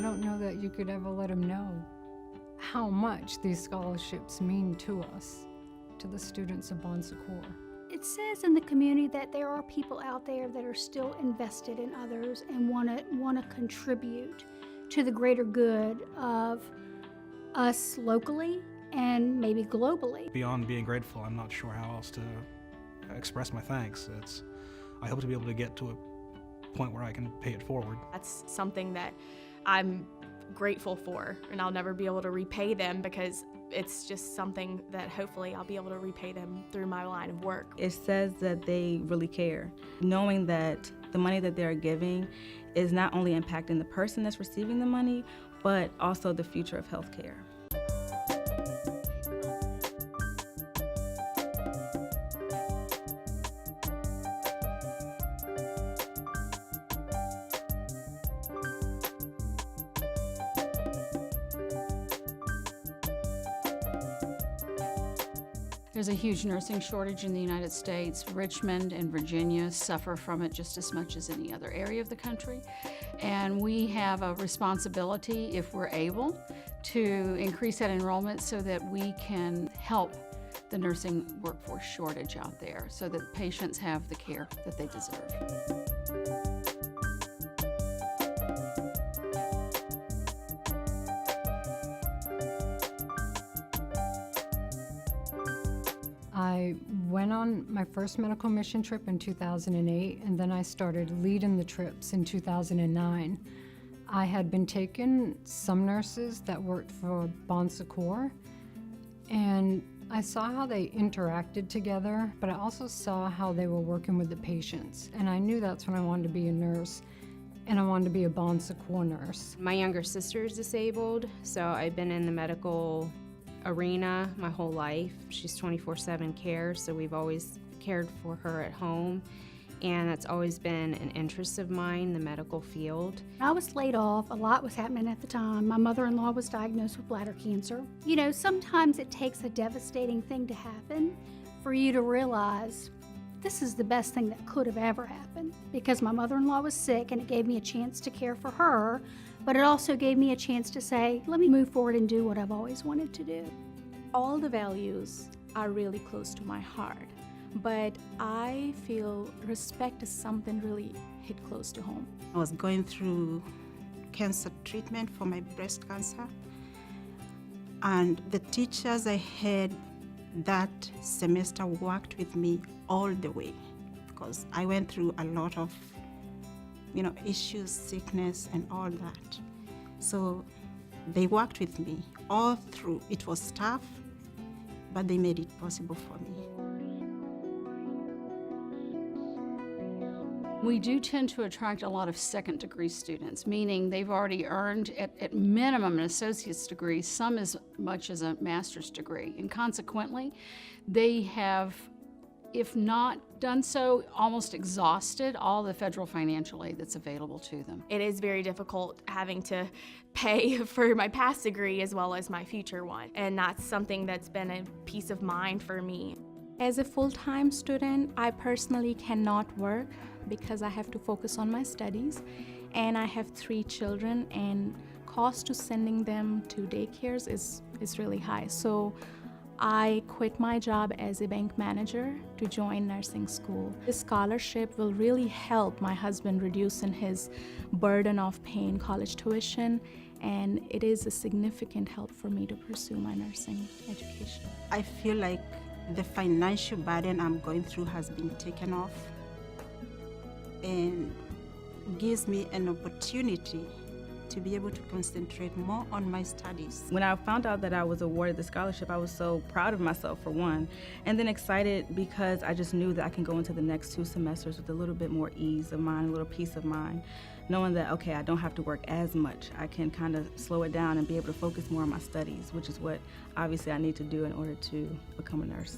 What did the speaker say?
don't know that you could ever let them know how much these scholarships mean to us, to the students of Bon Secours. It says in the community that there are people out there that are still invested in others and want to contribute to the greater good of us locally and maybe globally. Beyond being grateful, I'm not sure how else to express my thanks. I hope to be able to get to a point where I can pay it forward. That's something that I'm grateful for, and I'll never be able to repay them because it's just something that hopefully I'll be able to repay them through my line of work. It says that they really care, knowing that the money that they're giving is not only impacting the person that's receiving the money, but also the future of healthcare. There's a huge nursing shortage in the United States. Richmond and Virginia suffer from it just as much as any other area of the country. And we have a responsibility, if we're able, to increase that enrollment so that we can help the nursing workforce shortage out there so that patients have the care that they deserve. I went on my first medical mission trip in 2008, and then I started leading the trips in 2009. I had been taking some nurses that worked for Bon Secours, and I saw how they interacted together, but I also saw how they were working with the patients, and I knew that's when I wanted to be a nurse, and I wanted to be a Bon Secours nurse. My younger sister is disabled, so I've been in the medical arena my whole life. She's 24/7 care, so we've always cared for her at home, and that's always been an interest of mine, the medical field. I was laid off. A lot was happening at the time. My mother-in-law was diagnosed with bladder cancer. You know, sometimes it takes a devastating thing to happen for you to realize this is the best thing that could have ever happened, because my mother-in-law was sick and it gave me a chance to care for her, but it also gave me a chance to say, let me move forward and do what I've always wanted to do. All the values are really close to my heart, but I feel respect is something really hit close to home. I was going through cancer treatment for my breast cancer, and the teachers I had that semester worked with me all the way, because I went through a lot of issues, sickness and all that. So they worked with me all through. It was tough, but they made it possible for me. We do tend to attract a lot of second-degree students, meaning they've already earned, at minimum, an associate's degree, some as much as a master's degree. And consequently, they have, if not done so, almost exhausted all the federal financial aid that's available to them. It is very difficult having to pay for my past degree as well as my future one, and that's something that's been a peace of mind for me. As a full-time student, I personally cannot work because I have to focus on my studies, and I have 3 children, and cost to sending them to daycares is really high. So I quit my job as a bank manager to join nursing school. This scholarship will really help my husband reducing his burden of paying college tuition, and it is a significant help for me to pursue my nursing education. I feel like the financial burden I'm going through has been taken off and gives me an opportunity to be able to concentrate more on my studies. When I found out that I was awarded the scholarship, I was so proud of myself, for one, and then excited because I just knew that I can go into the next 2 semesters with a little bit more ease of mind, a little peace of mind, knowing that, okay, I don't have to work as much. I can kind of slow it down and be able to focus more on my studies, which is what obviously I need to do in order to become a nurse.